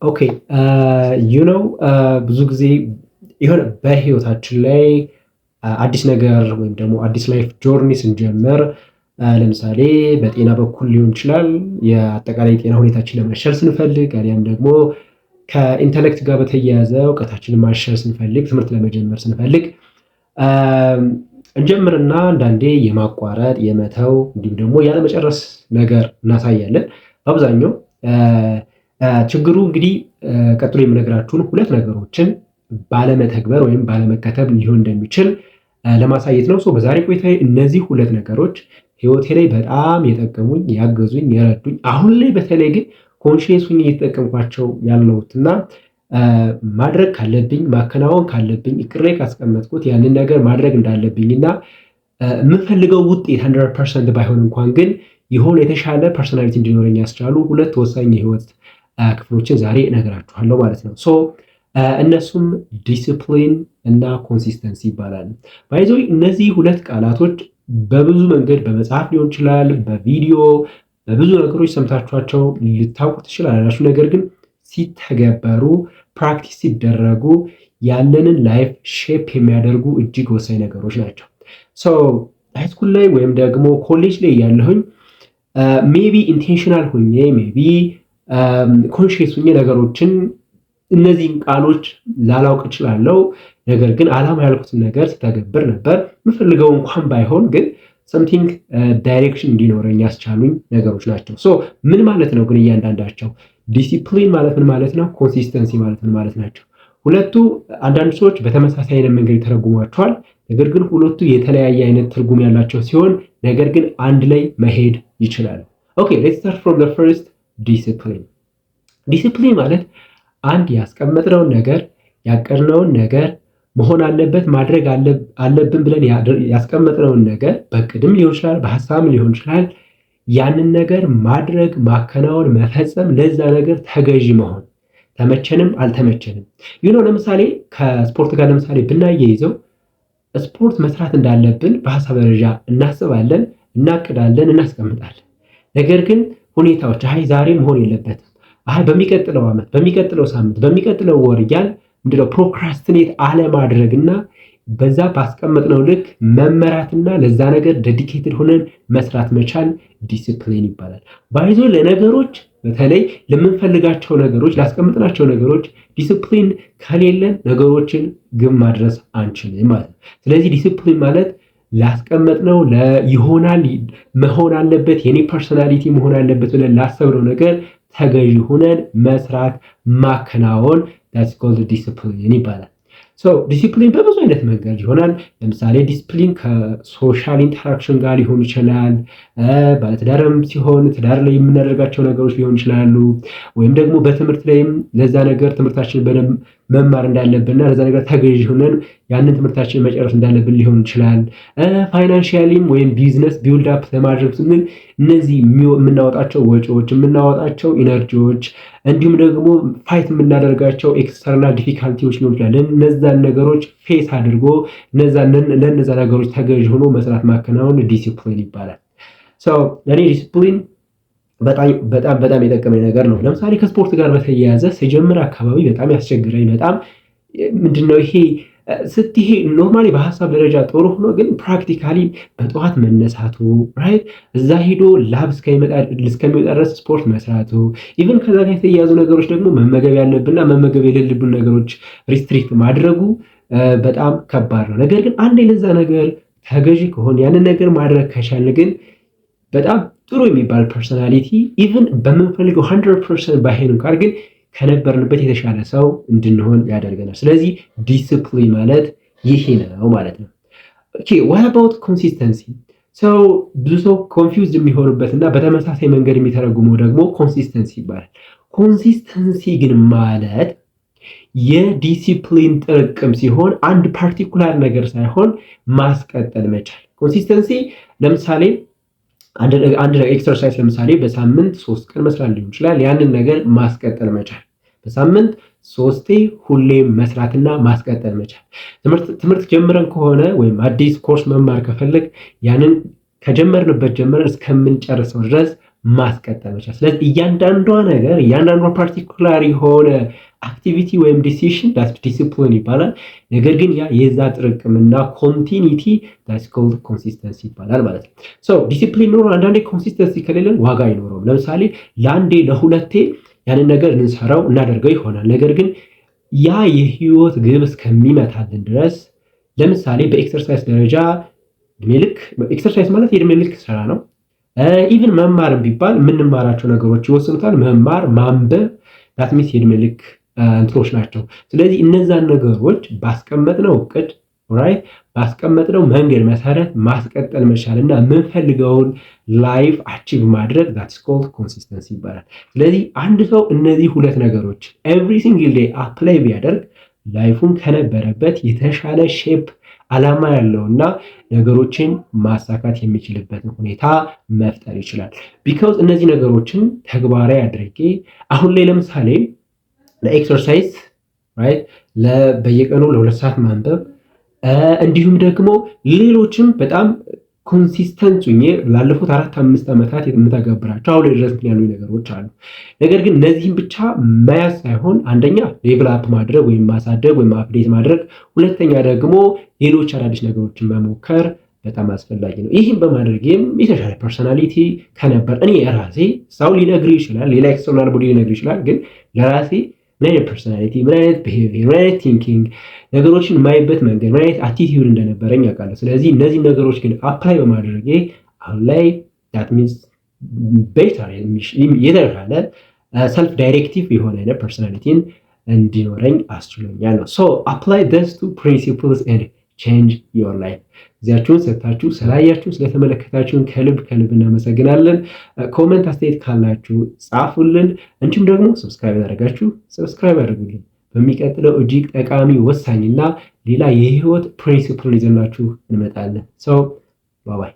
ኦኬ ብዙ ጊዜ የሆነ በህይወታችን ላይ አዲስ ነገር ወይም ደግሞ አዲስ ላይፍ ጆርኒ ስንጀምር ለምሳሌ በጤና በኩል ሊሆን ይችላል። የአጠቃላይ የጤና ሁኔታችን ለማሻሻል ስንፈልግ አሊያም ደግሞ ከኢንተሌክት ጋር በተያያዘ እውቀታችንን ማሻሻል ስንፈልግ ትምህርት ለመጀመር ስንፈልግ እንጀምርና አንዳንዴ የማቋረጥ የመተው እንዲሁም ደግሞ ያለመጨረስ ነገር እናሳያለን። አብዛኛው ችግሩ እንግዲህ ቀጥሎ የምነግራችሁን ሁለት ነገሮችን ባለመተግበር ወይም ባለመከተብ ሊሆን እንደሚችል ለማሳየት ነው። በዛሬ ቆይታዬ እነዚህ ሁለት ነገሮች ህይወቴ ላይ በጣም የጠቀሙኝ፣ ያገዙኝ፣ የረዱኝ አሁን ላይ በተለይ ግን ኮንሺየስ ሆኜ እየተጠቀምኳቸው ያለሁትና ማድረግ ካለብኝ ማከናወን ካለብኝ እቅሬ ካስቀመጥኩት ያንን ነገር ማድረግ እንዳለብኝና የምፈልገው ውጤት 100% ባይሆን እንኳን ግን የሆነ የተሻለ ፐርሶናሊቲ እንዲኖረኝ ያስቻሉ ሁለት ወሳኝ የህይወት ክፍሎችን ዛሬ እነግራችኋለሁ ማለት ነው። እነሱም ዲሲፕሊን እና ኮንሲስተንሲ ይባላሉ። ባይዞ እነዚህ ሁለት ቃላቶች በብዙ መንገድ በመጽሐፍ ሊሆን ይችላል፣ በቪዲዮ በብዙ ነገሮች ሰምታችኋቸው ልታውቁ ትችላላችሁ። ነገር ግን ሲተገበሩ ፕራክቲስ ሲደረጉ ያለንን ላይፍ ሼፕ የሚያደርጉ እጅግ ወሳኝ ነገሮች ናቸው። ሃይስኩል ላይ ወይም ደግሞ ኮሌጅ ላይ ያለሁኝ ሜቢ ኢንቴንሽናል ሆኜ ሜቢ ኮንሺየስ ሆኜ ነገሮችን እነዚህን ቃሎች ላላውቅ እችላለሁ። ነገር ግን ዓላማ ያልኩትን ነገር ስተገብር ነበር። የምፈልገው እንኳን ባይሆን ግን ሰምቲንግ ዳይሬክሽን እንዲኖረኝ ያስቻሉኝ ነገሮች ናቸው። ምን ማለት ነው ግን እያንዳንዳቸው? ዲሲፕሊን ማለት ምን ማለት ነው? ኮንሲስተንሲ ማለት ምን ማለት ናቸው? ሁለቱ አንዳንድ ሰዎች በተመሳሳይ አይነት መንገድ ይተረጉሟቸዋል። ነገር ግን ሁለቱ የተለያየ አይነት ትርጉም ያላቸው ሲሆን ነገር ግን አንድ ላይ መሄድ ይችላሉ። ኦኬ ሌትስ ስታርት ፍሮም ዘ ፈርስት ዲሲፕሊን። ዲሲፕሊን ማለት አንድ ያስቀመጥነውን ነገር ያቀድነውን ነገር መሆን አለበት ማድረግ አለብን ብለን ያስቀመጥነውን ነገር በቅድም ሊሆን ይችላል በሐሳብም ሊሆን ይችላል ያንን ነገር ማድረግ ማከናወን መፈጸም ለዛ ነገር ተገዢ መሆን ተመቸንም አልተመቸንም። ለምሳሌ ከስፖርት ጋር ለምሳሌ ብናያይዘው ስፖርት መስራት እንዳለብን በሐሳብ ደረጃ እናስባለን፣ እናቅዳለን፣ እናስቀምጣለን። ነገር ግን ሁኔታዎች ዛሬ መሆን የለበትም በሚቀጥለው ዓመት፣ በሚቀጥለው ሳምንት፣ በሚቀጥለው ወር እያል ፕሮክራስቲኔት አለማድረግና በዛ ባስቀመጥነው ልክ መመራትና ለዛ ነገር ዴዲኬትድ ሆነን መስራት መቻል ዲሲፕሊን ይባላል። ባይዞ ለነገሮች በተለይ ለምንፈልጋቸው ነገሮች ላስቀምጥናቸው ነገሮች ዲሲፕሊን ከሌለን ነገሮችን ግብ ማድረስ አንችልም ማለት ነው። ስለዚህ ዲሲፕሊን ማለት ላስቀመጥነው ይሆናል መሆን አለበት የኔ ፐርሶናሊቲ መሆን አለበት ብለን ላሰብነው ነገር ተገዢ ሆነን መስራት ማከናወን that's called discipline ይባላል። ዲሲፕሊን በብዙ አይነት መንገድ ይሆናል። ለምሳሌ ዲሲፕሊን ከሶሻል ኢንተራክሽን ጋር ሊሆን ይችላል። ባለትዳርም ሲሆን ትዳር ላይ የምናደርጋቸው ነገሮች ሊሆን ይችላሉ። ወይም ደግሞ በትምህርት ላይም ለዛ ነገር ትምህርታችንን በደንብ መማር እንዳለብንና ለዛ ነገር ተገዢ ሆነን ያንን ትምህርታችንን መጨረስ እንዳለብን ሊሆን ይችላል። ፋይናንሻሊም ወይም ቢዝነስ ቢውልድ አፕ ለማድረግ ስንል እነዚህ የምናወጣቸው ወጪዎች የምናወጣቸው ኢነርጂዎች እንዲሁም ደግሞ ፋይት የምናደርጋቸው ኤክስተርናል ዲፊካልቲዎች ሊሆን ይችላል። እነዛን ነገሮች ፌስ አድርጎ ለነዛ ነገሮች ተገዥ ሆኖ መስራት ማከናወን ዲሲፕሊን ይባላል። ለእኔ ዲሲፕሊን በጣም የጠቀመኝ ነገር ነው። ለምሳሌ ከስፖርት ጋር በተያያዘ ሲጀምር አካባቢ በጣም ያስቸግረኝ በጣም ምንድነው ይሄ ስትሄድ ኖርማሊ በሐሳብ ደረጃ ጥሩ ሆኖ ግን ፕራክቲካሊ በጠዋት መነሳቱ ራይት እዛ ሄዶ ላብ እስከሚወጣ ድረስ ስፖርት መስራቱ ኢቭን ከዛ ጋር የተያያዙ ነገሮች ደግሞ መመገብ ያለብንና መመገብ የሌለብን ነገሮች ሪስትሪክት ማድረጉ በጣም ከባድ ነው። ነገር ግን አንዴ ለዛ ነገር ተገዢ ከሆነ ያንን ነገር ማድረግ ከቻልን ግን በጣም ጥሩ የሚባል ፐርሶናሊቲ ኢቭን በምንፈልገው 100% ባይሆን እንኳን ግን ከነበርንበት የተሻለ ሰው እንድንሆን ያደርገናል። ስለዚህ ዲሲፕሊን ማለት ይሄ ነው ማለት ነው። ኦኬ what about consistency? ብዙ ሰው ኮንፊውዝድ የሚሆንበትና በተመሳሳይ መንገድ የሚተረጉመው ደግሞ ኮንሲስተንሲ ይባላል። ኮንሲስተንሲ ግን ማለት የዲሲፕሊን ጥርቅም ሲሆን አንድ ፓርቲኩላር ነገር ሳይሆን ማስቀጠል መቻል። ኮንሲስተንሲ ለምሳሌ አንድ ኤክሰርሳይዝ ለምሳሌ በሳምንት 3 ቀን መስራት ሊሆን ይችላል። ያንን ነገር ማስቀጠል መቻል በሳምንት 3 ሁሌም መስራትና ማስቀጠል መቻል። ትምህርት ጀምረን ከሆነ ወይም አዲስ ኮርስ መማር ከፈለግ ያንን ከጀመርንበት ጀምረን እስከምንጨርሰው ድረስ ማስቀጠል መቻል። ስለዚህ እያንዳንዷ ነገር እያንዳንዷ ፓርቲኩላር የሆነ አክቲቪቲ ወይም ዲሲሽን ዲሲፕሊን ይባላል። ነገር ግን ያ የዛ ጥርቅምና ኮንቲኒቲ ኮልድ ኮንሲስተንሲ ይባላል ማለት ነው። ሶ ዲሲፕሊን ኖሮ አንዳንዴ ኮንሲስተንሲ ከሌለን ዋጋ አይኖረውም። ለምሳሌ ለአንዴ ለሁለቴ ያንን ነገር ልንሰራው እናደርገው ይሆናል። ነገር ግን ያ የህይወት ግብ እስከሚመታልን ድረስ ለምሳሌ በኤክሰርሳይዝ ደረጃ እድሜ ልክ ኤክሰርሳይዝ ማለት የእድሜ ልክ ስራ ነው። ኢቭን መማር ቢባል የምንማራቸው ነገሮች ይወስኑታል። መማር ማንበብ ዳትሚስ የእድሜ ልክ እንትኖች ናቸው። ስለዚህ እነዛን ነገሮች ባስቀመጥነው እቅድ ራይት ባስቀመጥነው መንገድ መሰረት ማስቀጠል መቻል እና የምንፈልገውን ላይፍ አቺቭ ማድረግ that's called consistency ይባላል። ስለዚህ አንድ ሰው እነዚህ ሁለት ነገሮች every single day አፕላይ ቢያደርግ ላይፉን ከነበረበት የተሻለ ሼፕ ዓላማ ያለውና ነገሮችን ማሳካት የሚችልበትን ሁኔታ መፍጠር ይችላል። ቢካውዝ እነዚህ ነገሮችን ተግባራዊ አድርጌ አሁን ላይ ለምሳሌ ለኤክሰርሳይዝ ራይት በየቀኑ ለ2 ሰዓት ማንበብ እንዲሁም ደግሞ ሌሎችም በጣም ኮንሲስተንት ሆኜ ላለፉት 4-5 ዓመታት የምተገብራቸው አሁን ድረስ ያሉ ነገሮች አሉ። ነገር ግን እነዚህም ብቻ መያዝ ሳይሆን አንደኛ ሌቭል አፕ ማድረግ ወይም ማሳደግ ወይም አፕዴት ማድረግ፣ ሁለተኛ ደግሞ ሌሎች አዳዲስ ነገሮችን መሞከር በጣም አስፈላጊ ነው። ይህም በማድረግም የተሻለ ፐርሶናሊቲ ከነበር እኔ ራሴ ሰው ሊነግር ይችላል፣ ሌላ ኤክስተርናል ቦዲ ሊነግር ይችላል። ግን ለራሴ ምን አይነት ፐርሶናሊቲ፣ ምን አይነት ቢሄቪየር፣ ምን አይነት ቲንኪንግ፣ ነገሮችን የማይበት መንገድ፣ ምን አይነት አቲቲዩድ እንደነበረኝ አውቃለሁ። ስለዚህ እነዚህ ነገሮች ግን አፕላይ በማድረጌ አሁን ላይ that means better የተሻለ ሰልፍ ዳይሬክቲቭ የሆነ አይነት ፐርሶናሊቲን እንዲኖረኝ አስችሎኛል ነው። ሶ apply these two principles and change your life። እዚያችሁን ሰጥታችሁ ስላያችሁ ስለተመለከታችሁን ከልብ እናመሰግናለን። ኮሜንት አስተያየት ካላችሁ ጻፉልን። እንዲሁም ደግሞ ሰብስክራይብ ያደረጋችሁ ሰብስክራይብ አድርጉልን። በሚቀጥለው እጅግ ጠቃሚ ወሳኝና ሌላ የህይወት ፕሪንሲፕል ይዘናችሁ እንመጣለን። ሶ ባይ ባይ።